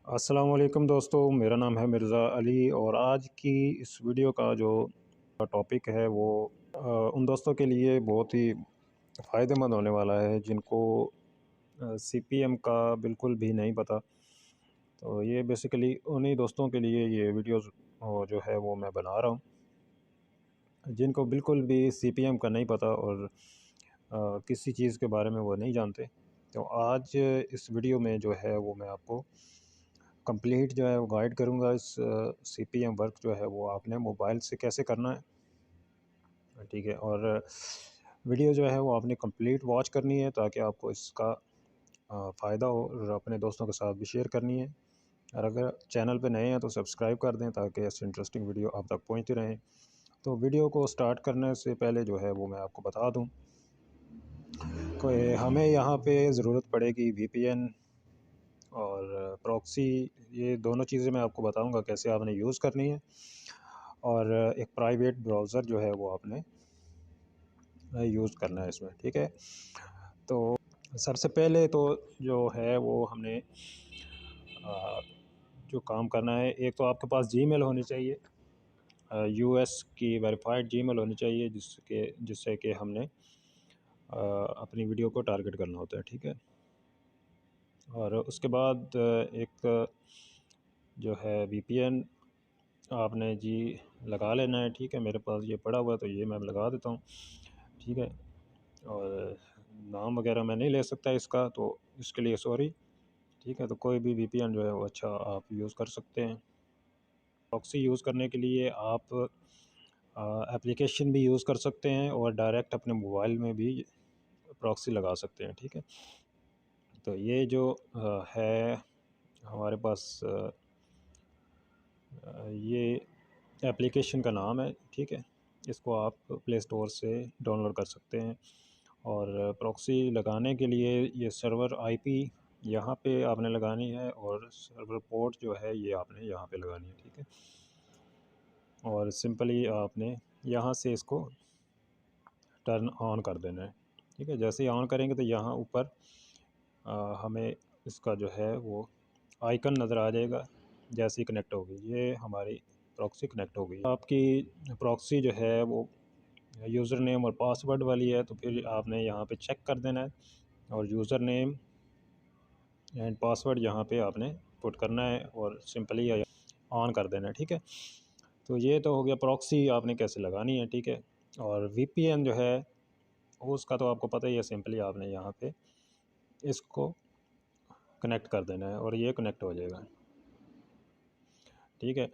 अस्सलाम वालेकुम दोस्तों, मेरा नाम है मिर्ज़ा अली और आज की इस वीडियो का जो टॉपिक है वो उन दोस्तों के लिए बहुत ही फ़ायदेमंद होने वाला है जिनको सीपीएम का बिल्कुल भी नहीं पता। तो ये बेसिकली उन्हीं दोस्तों के लिए ये वीडियोज़ जो है वो मैं बना रहा हूँ, जिनको बिल्कुल भी सीपीएम का नहीं पता और किसी चीज़ के बारे में वो नहीं जानते। तो आज इस वीडियो में जो है वो मैं आपको कंप्लीट जो है वो गाइड करूँगा। इस सीपीएम वर्क जो है वो आपने मोबाइल से कैसे करना है, ठीक है। और वीडियो जो है वो आपने कंप्लीट वॉच करनी है ताकि आपको इसका फ़ायदा हो और अपने दोस्तों के साथ भी शेयर करनी है। और अगर चैनल पे नए हैं तो सब्सक्राइब कर दें ताकि ऐसी इंटरेस्टिंग वीडियो आप तक पहुंचती रहें। तो वीडियो को स्टार्ट करने से पहले जो है वो मैं आपको बता दूं कि हमें यहाँ पे ज़रूरत पड़ेगी वीपीएन और प्रॉक्सी। ये दोनों चीज़ें मैं आपको बताऊंगा कैसे आपने यूज़ करनी है। और एक प्राइवेट ब्राउज़र जो है वो आपने यूज़ करना है इसमें, ठीक है। तो सबसे पहले तो जो है वो हमने जो काम करना है, एक तो आपके पास जीमेल होनी चाहिए, यूएस की वेरीफाइड जीमेल होनी चाहिए जिससे कि हमने अपनी वीडियो को टारगेट करना होता है, ठीक है। और उसके बाद एक जो है वीपीएन आपने जी लगा लेना है, ठीक है। मेरे पास ये पड़ा हुआ है तो ये मैं लगा देता हूँ, ठीक है। और नाम वगैरह मैं नहीं ले सकता इसका, तो इसके लिए सॉरी, ठीक है। तो कोई भी वीपीएन जो है वो अच्छा आप यूज़ कर सकते हैं। प्रॉक्सी यूज़ करने के लिए आप एप्लीकेशन भी यूज़ कर सकते हैं और डायरेक्ट अपने मोबाइल में भी प्रॉक्सी लगा सकते हैं, ठीक है। तो ये जो है हमारे पास ये एप्लीकेशन का नाम है, ठीक है। इसको आप प्ले स्टोर से डाउनलोड कर सकते हैं। और प्रॉक्सी लगाने के लिए ये सर्वर आईपी यहाँ पे आपने लगानी है और सर्वर पोर्ट जो है ये आपने यहाँ पे लगानी है, ठीक है। और सिंपली आपने यहाँ से इसको टर्न ऑन कर देना है, ठीक है। जैसे ही ऑन करेंगे तो यहाँ ऊपर हमें इसका जो है वो आइकन नज़र आ जाएगा। जैसे ही कनेक्ट होगी ये हमारी प्रॉक्सी कनेक्ट हो गई। आपकी प्रॉक्सी जो है वो यूज़र नेम और पासवर्ड वाली है, तो फिर आपने यहाँ पे चेक कर देना है और यूज़र नेम एंड पासवर्ड यहाँ पे आपने पुट करना है और सिंपली ऑन कर देना है, ठीक है। तो ये तो हो गया प्रॉक्सी आपने कैसे लगानी है, ठीक है। और वीपीएन जो है उसका तो आपको पता ही है, सिंपली आपने यहाँ पे इसको कनेक्ट कर देना है और ये कनेक्ट हो जाएगा, ठीक है।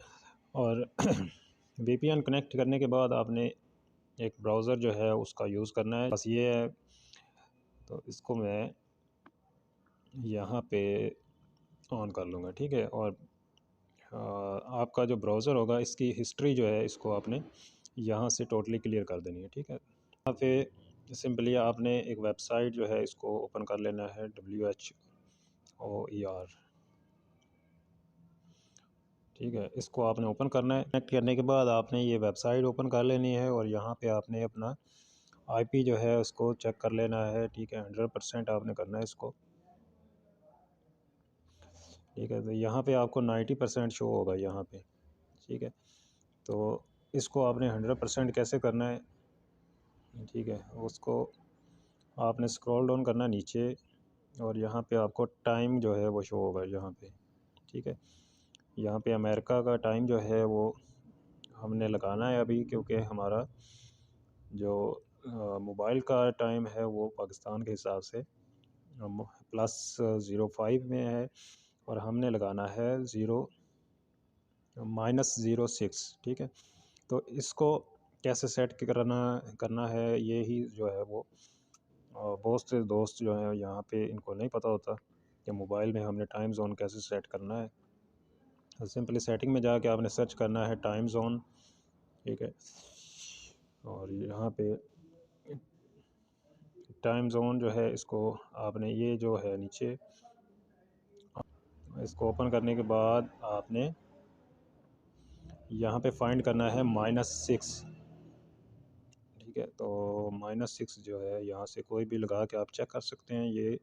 और वीपीएन कनेक्ट करने के बाद आपने एक ब्राउज़र जो है उसका यूज़ करना है, बस ये है। तो इसको मैं यहाँ पे ऑन कर लूँगा, ठीक है। और आपका जो ब्राउज़र होगा इसकी हिस्ट्री जो है इसको आपने यहाँ से टोटली क्लियर कर देनी है, ठीक है। यहाँ पे सिंपली आपने एक वेबसाइट जो है इसको ओपन कर लेना है, WHOER, ठीक है। इसको आपने ओपन करना है। कनेक्ट करने के बाद आपने ये वेबसाइट ओपन कर लेनी है और यहाँ पे आपने अपना आईपी जो है उसको चेक कर लेना है, ठीक है। 100% आपने करना है इसको, ठीक है। तो यहाँ पे आपको 90% शो होगा यहाँ पे, ठीक है। तो इसको आपने 100% कैसे करना है, ठीक है। उसको आपने स्क्रॉल डाउन करना नीचे और यहाँ पे आपको टाइम जो है वो शो होगा यहाँ पे, ठीक है। यहाँ पे अमेरिका का टाइम जो है वो हमने लगाना है अभी, क्योंकि हमारा जो मोबाइल का टाइम है वो पाकिस्तान के हिसाब से +05 में है और हमने लगाना है -06, ठीक है। तो इसको कैसे सेट करना है ये ही जो है वो बहुत से दोस्त जो हैं यहाँ पे इनको नहीं पता होता कि मोबाइल में हमने टाइम ज़ोन कैसे सेट करना है। तो सिंपली सेटिंग में जाके आपने सर्च करना है टाइम ज़ोन, ठीक है। और यहाँ पे टाइम ज़ोन जो है इसको आपने ये जो है नीचे इसको ओपन करने के बाद आपने यहाँ पे फाइंड करना है -6, ठीक है। तो -6 जो है यहाँ से कोई भी लगा के आप चेक कर सकते हैं। ये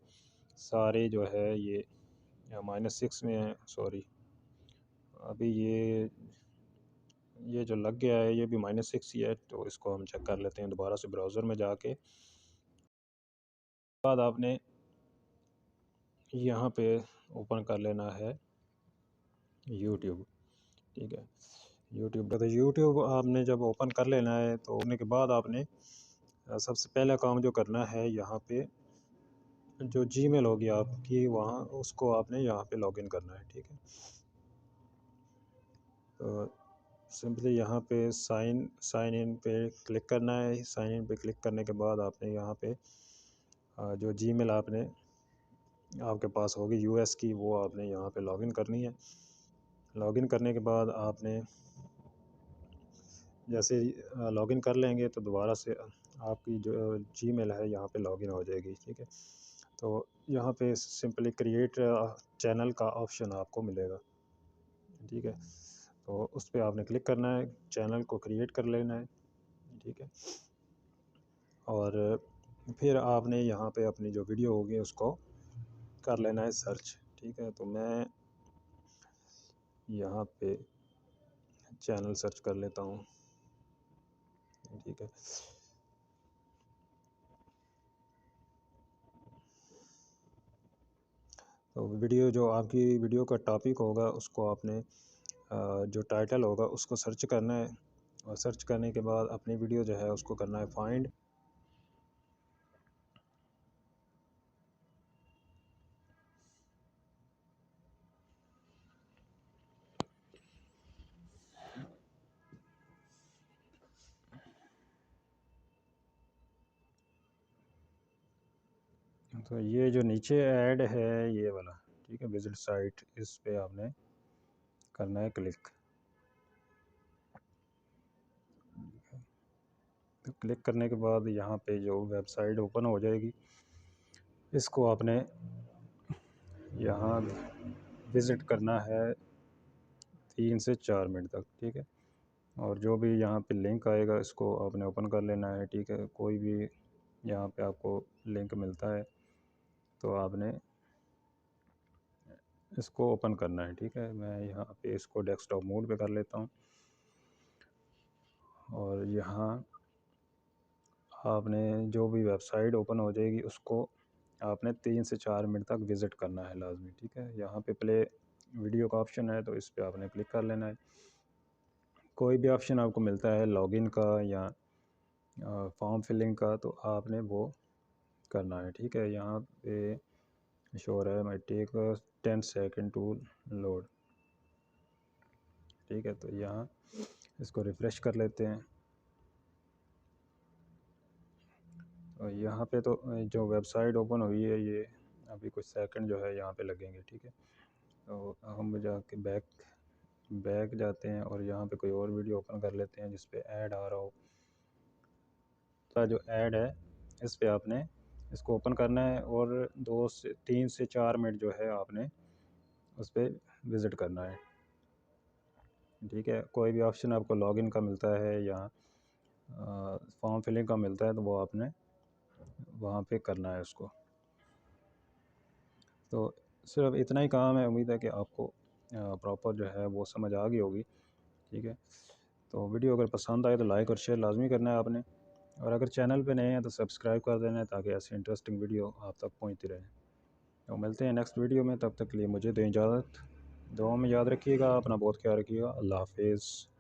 सारे जो है ये या -6 में है, सॉरी। अभी ये जो लग गया है ये भी -6 ही है, तो इसको हम चेक कर लेते हैं दोबारा से ब्राउज़र में जाके। बाद आपने यहाँ पे ओपन कर लेना है यूट्यूब, ठीक है। यूट्यूब आपने जब ओपन कर लेना है तो होने के बाद आपने सबसे पहला काम जो करना है, यहाँ पे जो जीमेल होगी आपकी वहाँ, उसको आपने यहाँ पे लॉगिन करना है, ठीक है। तो सिंपली यहाँ पे साइन इन पे क्लिक करना है। साइन इन पे क्लिक करने के बाद आपने यहाँ पे जो जीमेल आपके पास होगी यूएस की, वो आपने यहाँ पे लॉगिन करनी है। लॉगिन करने के बाद आपने जैसे लॉगिन कर लेंगे तो दोबारा से आपकी जो जीमेल है यहाँ पे लॉगिन हो जाएगी, ठीक है। तो यहाँ पे सिंपली क्रिएट चैनल का ऑप्शन आपको मिलेगा, ठीक है। तो उस पर आपने क्लिक करना है, चैनल को क्रिएट कर लेना है, ठीक है। और फिर आपने यहाँ पे अपनी जो वीडियो होगी उसको कर लेना है सर्च, ठीक है। तो मैं यहाँ पे चैनल सर्च कर लेता हूँ, ठीक है। तो जो आपकी वीडियो का टॉपिक होगा उसको आपने जो टाइटल होगा उसको सर्च करना है, और सर्च करने के बाद अपनी वीडियो जो है उसको करना है फाइंड। तो ये जो नीचे ऐड है ये वाला, ठीक है, विजिट साइट, इस पे आपने करना है क्लिक। तो क्लिक करने के बाद यहाँ पे जो वेबसाइट ओपन हो जाएगी, इसको आपने यहाँ विज़िट करना है 3 से 4 मिनट तक, ठीक है। और जो भी यहाँ पे लिंक आएगा इसको आपने ओपन कर लेना है, ठीक है। कोई भी यहाँ पे आपको लिंक मिलता है तो आपने इसको ओपन करना है, ठीक है। मैं यहाँ पे इसको डेस्कटॉप मोड पे कर लेता हूँ, और यहाँ आपने जो भी वेबसाइट ओपन हो जाएगी उसको आपने 3 से 4 मिनट तक विज़िट करना है लाजमी, ठीक है। यहाँ पे प्ले वीडियो का ऑप्शन है तो इस पर आपने क्लिक कर लेना है। कोई भी ऑप्शन आपको मिलता है लॉगिन का या फॉर्म फिलिंग का, तो आपने वो करना है, ठीक है। यहाँ पे शोर है माई टेक 10 सेकेंड टू लोड, ठीक है। तो यहाँ इसको रिफ़्रेश कर लेते हैं। और यहाँ पे तो जो वेबसाइट ओपन हुई है ये अभी कुछ सेकंड जो है यहाँ पे लगेंगे, ठीक है। तो हम जाके बैक जाते हैं और यहाँ पे कोई और वीडियो ओपन कर लेते हैं जिस पे ऐड आ रहा हो। तो जो ऐड है इस पे आपने इसको ओपन करना है और 3 से 4 मिनट जो है आपने उस पर विज़िट करना है, ठीक है। कोई भी ऑप्शन आपको लॉगिन का मिलता है या फॉर्म फिलिंग का मिलता है तो वो आपने वहाँ पे करना है उसको। तो सिर्फ इतना ही काम है। उम्मीद है कि आपको प्रॉपर जो है वो समझ आ गई होगी, ठीक है। तो वीडियो अगर पसंद आए तो लाइक और शेयर लाजमी करना है आपने, और अगर चैनल पे नए हैं तो सब्सक्राइब कर देना है ताकि ऐसी इंटरेस्टिंग वीडियो आप तक पहुंचती रहे। तो मिलते हैं नेक्स्ट वीडियो में, तब तक के लिए मुझे दें इजाज़त। दुआ में याद रखिएगा, अपना बहुत ख्याल रखिएगा। अल्लाह हाफिज़।